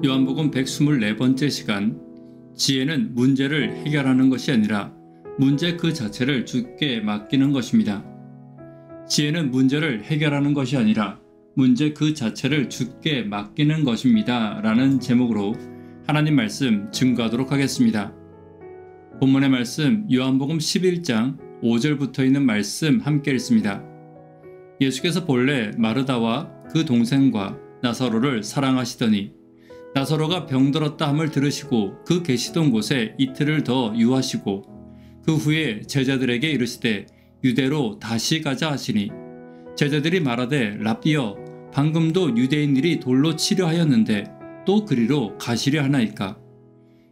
요한복음 124번째 시간, 지혜는 문제를 해결하는 것이 아니라 문제 그 자체를 주께 맡기는 것입니다. 지혜는 문제를 해결하는 것이 아니라 문제 그 자체를 주께 맡기는 것입니다. 라는 제목으로 하나님 말씀 증거하도록 하겠습니다. 본문의 말씀 요한복음 11장 5절부터 있는 말씀 함께 읽습니다. 예수께서 본래 마르다와 그 동생과 나사로를 사랑하시더니 나사로가 병들었다 함을 들으시고 그 계시던 곳에 이틀을 더 유하시고 그 후에 제자들에게 이르시되 유대로 다시 가자 하시니 제자들이 말하되 랍비여 방금도 유대인들이 돌로 치려 하였는데 또 그리로 가시려 하나이까.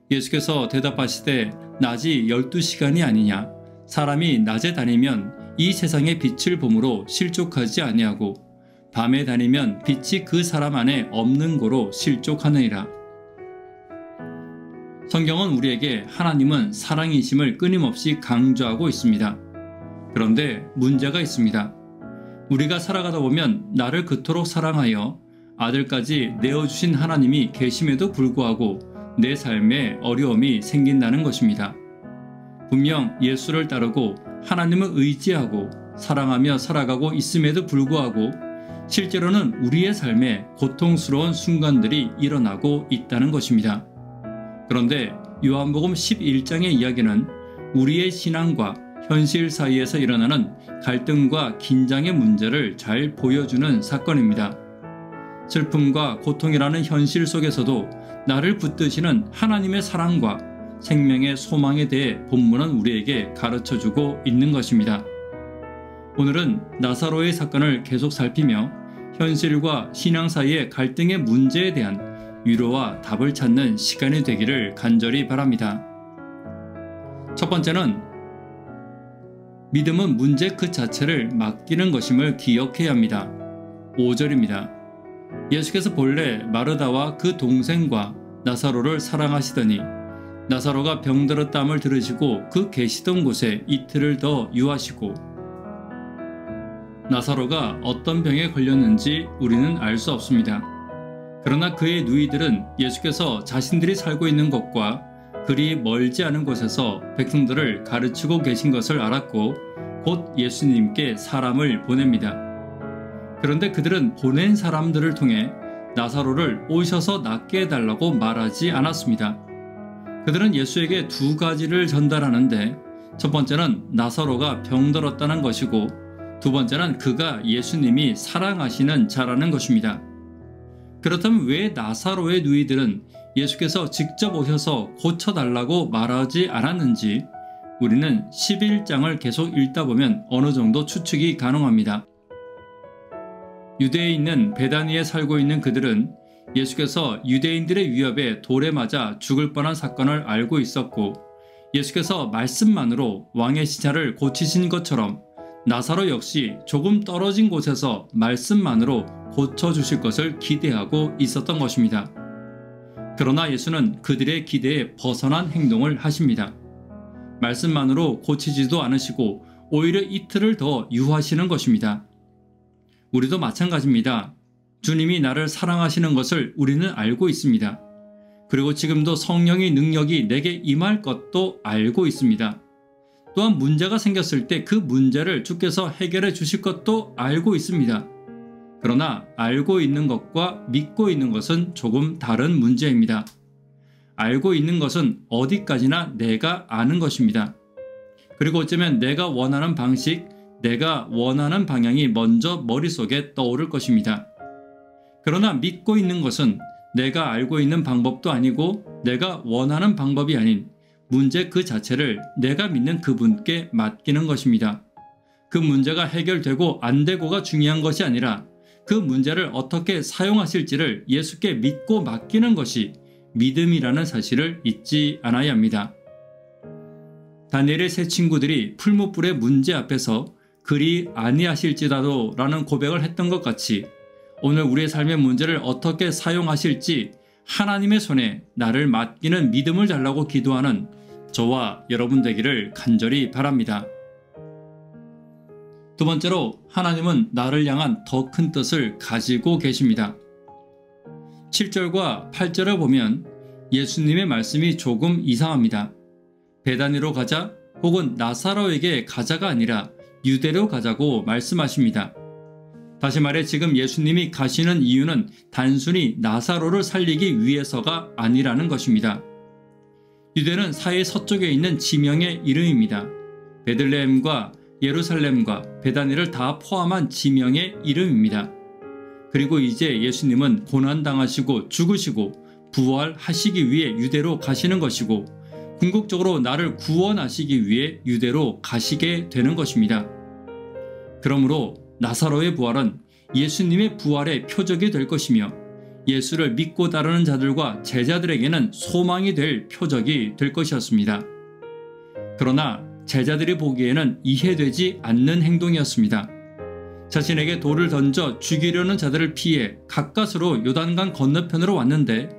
예수께서 대답하시되 낮이 12시간이 아니냐. 사람이 낮에 다니면 이 세상의 빛을 보므로 실족하지 아니하고 밤에 다니면 빛이 그 사람 안에 없는 고로 실족하느니라. 성경은 우리에게 하나님은 사랑이심을 끊임없이 강조하고 있습니다. 그런데 문제가 있습니다. 우리가 살아가다 보면 나를 그토록 사랑하여 아들까지 내어주신 하나님이 계심에도 불구하고 내 삶에 어려움이 생긴다는 것입니다. 분명 예수를 따르고 하나님을 의지하고 사랑하며 살아가고 있음에도 불구하고 실제로는 우리의 삶에 고통스러운 순간들이 일어나고 있다는 것입니다. 그런데 요한복음 11장의 이야기는 우리의 신앙과 현실 사이에서 일어나는 갈등과 긴장의 문제를 잘 보여주는 사건입니다. 슬픔과 고통이라는 현실 속에서도 나를 붙드시는 하나님의 사랑과 생명의 소망에 대해 본문은 우리에게 가르쳐주고 있는 것입니다. 오늘은 나사로의 사건을 계속 살피며 현실과 신앙 사이의 갈등의 문제에 대한 위로와 답을 찾는 시간이 되기를 간절히 바랍니다. 첫 번째는 믿음은 문제 그 자체를 맡기는 것임을 기억해야 합니다. 5절입니다. 예수께서 본래 마르다와 그 동생과 나사로를 사랑하시더니 나사로가 병들었다함을 들으시고 그 계시던 곳에 이틀을 더 유하시고. 나사로가 어떤 병에 걸렸는지 우리는 알 수 없습니다. 그러나 그의 누이들은 예수께서 자신들이 살고 있는 곳과 그리 멀지 않은 곳에서 백성들을 가르치고 계신 것을 알았고 곧 예수님께 사람을 보냅니다. 그런데 그들은 보낸 사람들을 통해 나사로를 오셔서 낫게 해달라고 말하지 않았습니다. 그들은 예수에게 두 가지를 전달하는데 첫 번째는 나사로가 병들었다는 것이고 두 번째는 그가 예수님이 사랑하시는 자라는 것입니다. 그렇다면 왜 나사로의 누이들은 예수께서 직접 오셔서 고쳐달라고 말하지 않았는지 우리는 11장을 계속 읽다 보면 어느 정도 추측이 가능합니다. 유대에 있는 베다니에 살고 있는 그들은 예수께서 유대인들의 위협에 돌에 맞아 죽을 뻔한 사건을 알고 있었고 예수께서 말씀만으로 왕의 시차를 고치신 것처럼 나사로 역시 조금 떨어진 곳에서 말씀만으로 고쳐주실 것을 기대하고 있었던 것입니다. 그러나 예수는 그들의 기대에 벗어난 행동을 하십니다. 말씀만으로 고치지도 않으시고 오히려 이틀을 더 유하시는 것입니다. 우리도 마찬가지입니다. 주님이 나를 사랑하시는 것을 우리는 알고 있습니다. 그리고 지금도 성령의 능력이 내게 임할 것도 알고 있습니다. 또한 문제가 생겼을 때 그 문제를 주께서 해결해 주실 것도 알고 있습니다. 그러나 알고 있는 것과 믿고 있는 것은 조금 다른 문제입니다. 알고 있는 것은 어디까지나 내가 아는 것입니다. 그리고 어쩌면 내가 원하는 방식, 내가 원하는 방향이 먼저 머릿속에 떠오를 것입니다. 그러나 믿고 있는 것은 내가 알고 있는 방법도 아니고 내가 원하는 방법이 아닌 문제 그 자체를 내가 믿는 그분께 맡기는 것입니다. 그 문제가 해결되고 안 되고가 중요한 것이 아니라 그 문제를 어떻게 사용하실지를 예수께 믿고 맡기는 것이 믿음이라는 사실을 잊지 않아야 합니다. 다니엘의 세 친구들이 풀무불의 문제 앞에서 그리 아니하실지라도 라는 고백을 했던 것 같이 오늘 우리의 삶의 문제를 어떻게 사용하실지 하나님의 손에 나를 맡기는 믿음을 달라고 기도하는 저와 여러분 되기를 간절히 바랍니다. 두 번째로 하나님은 나를 향한 더 큰 뜻을 가지고 계십니다. 7절과 8절을 보면 예수님의 말씀이 조금 이상합니다. 베다니로 가자 혹은 나사로에게 가자가 아니라 유대로 가자고 말씀하십니다. 다시 말해 지금 예수님이 가시는 이유는 단순히 나사로를 살리기 위해서가 아니라는 것입니다. 유대는 사해 서쪽에 있는 지명의 이름입니다. 베들레헴과 예루살렘과 베다니를 다 포함한 지명의 이름입니다. 그리고 이제 예수님은 고난당하시고 죽으시고 부활하시기 위해 유대로 가시는 것이고 궁극적으로 나를 구원하시기 위해 유대로 가시게 되는 것입니다. 그러므로 나사로의 부활은 예수님의 부활의 표적이 될 것이며 예수를 믿고 따르는 자들과 제자들에게는 소망이 될 표적이 될 것이었습니다. 그러나 제자들이 보기에는 이해되지 않는 행동이었습니다. 자신에게 돌을 던져 죽이려는 자들을 피해 가까스로 요단강 건너편으로 왔는데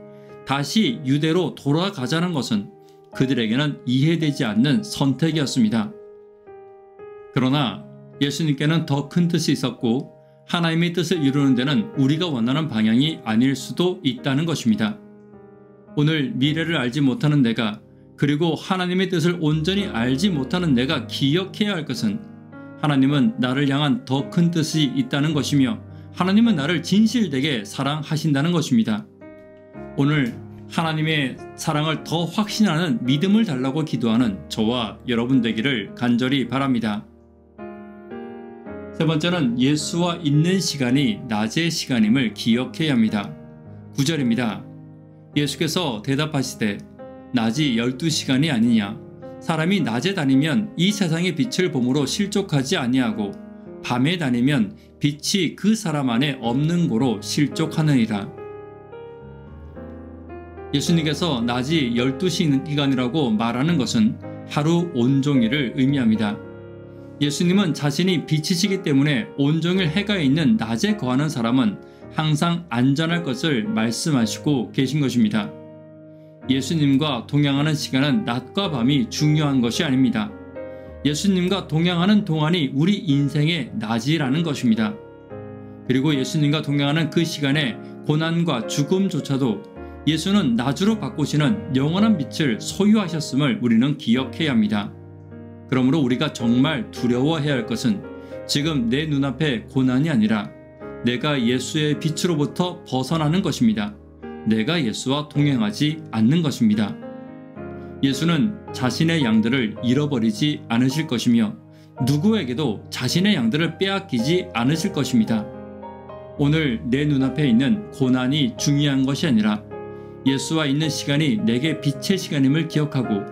다시 유대로 돌아가자는 것은 그들에게는 이해되지 않는 선택이었습니다. 그러나 예수님께는 더 큰 뜻이 있었고 하나님의 뜻을 이루는 데는 우리가 원하는 방향이 아닐 수도 있다는 것입니다. 오늘 미래를 알지 못하는 내가 그리고 하나님의 뜻을 온전히 알지 못하는 내가 기억해야 할 것은 하나님은 나를 향한 더 큰 뜻이 있다는 것이며 하나님은 나를 진실되게 사랑하신다는 것입니다. 오늘 하나님의 사랑을 더 확신하는 믿음을 달라고 기도하는 저와 여러분 되기를 간절히 바랍니다. 세 번째는 예수와 있는 시간이 낮의 시간임을 기억해야 합니다. 9절입니다. 예수께서 대답하시되 낮이 12시간이 아니냐. 사람이 낮에 다니면 이 세상의 빛을 보므로 실족하지 아니하고 밤에 다니면 빛이 그 사람 안에 없는 고로 실족하느니라. 예수님께서 낮이 12시간이라고 말하는 것은 하루 온종일을 의미합니다. 예수님은 자신이 빛이시기 때문에 온종일 해가 있는 낮에 거하는 사람은 항상 안전할 것을 말씀하시고 계신 것입니다. 예수님과 동행하는 시간은 낮과 밤이 중요한 것이 아닙니다. 예수님과 동행하는 동안이 우리 인생의 낮이라는 것입니다. 그리고 예수님과 동행하는 그 시간에 고난과 죽음조차도 예수는 낮으로 바꾸시는 영원한 빛을 소유하셨음을 우리는 기억해야 합니다. 그러므로 우리가 정말 두려워해야 할 것은 지금 내 눈앞에 고난이 아니라 내가 예수의 빛으로부터 벗어나는 것입니다. 내가 예수와 동행하지 않는 것입니다. 예수는 자신의 양들을 잃어버리지 않으실 것이며 누구에게도 자신의 양들을 빼앗기지 않으실 것입니다. 오늘 내 눈앞에 있는 고난이 중요한 것이 아니라 예수와 있는 시간이 내게 빛의 시간임을 기억하고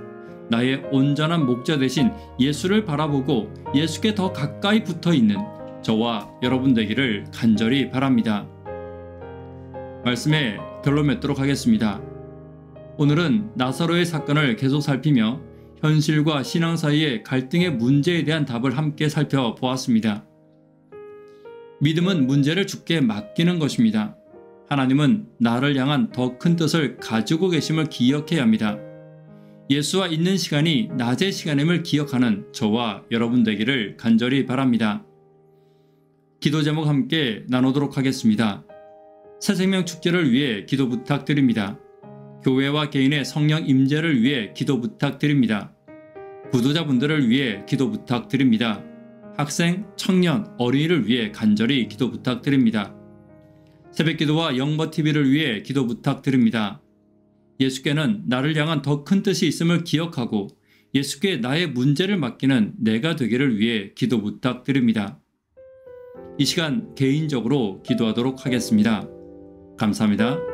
나의 온전한 목자 되신 예수를 바라보고 예수께 더 가까이 붙어있는 저와 여러분 되기를 간절히 바랍니다. 말씀에 결론 맺도록 하겠습니다. 오늘은 나사로의 사건을 계속 살피며 현실과 신앙 사이의 갈등의 문제에 대한 답을 함께 살펴보았습니다. 믿음은 문제를 주께 맡기는 것입니다. 하나님은 나를 향한 더 큰 뜻을 가지고 계심을 기억해야 합니다. 예수와 있는 시간이 낮의 시간임을 기억하는 저와 여러분 되기를 간절히 바랍니다. 기도 제목 함께 나누도록 하겠습니다. 새생명 축제를 위해 기도 부탁드립니다. 교회와 개인의 성령 임재를 위해 기도 부탁드립니다. 구도자분들을 위해 기도 부탁드립니다. 학생, 청년, 어린이를 위해 간절히 기도 부탁드립니다. 새벽기도와 영버TV를 위해 기도 부탁드립니다. 예수께는 나를 향한 더 큰 뜻이 있음을 기억하고 예수께 나의 문제를 맡기는 내가 되기를 위해 기도 부탁드립니다. 이 시간 개인적으로 기도하도록 하겠습니다. 감사합니다.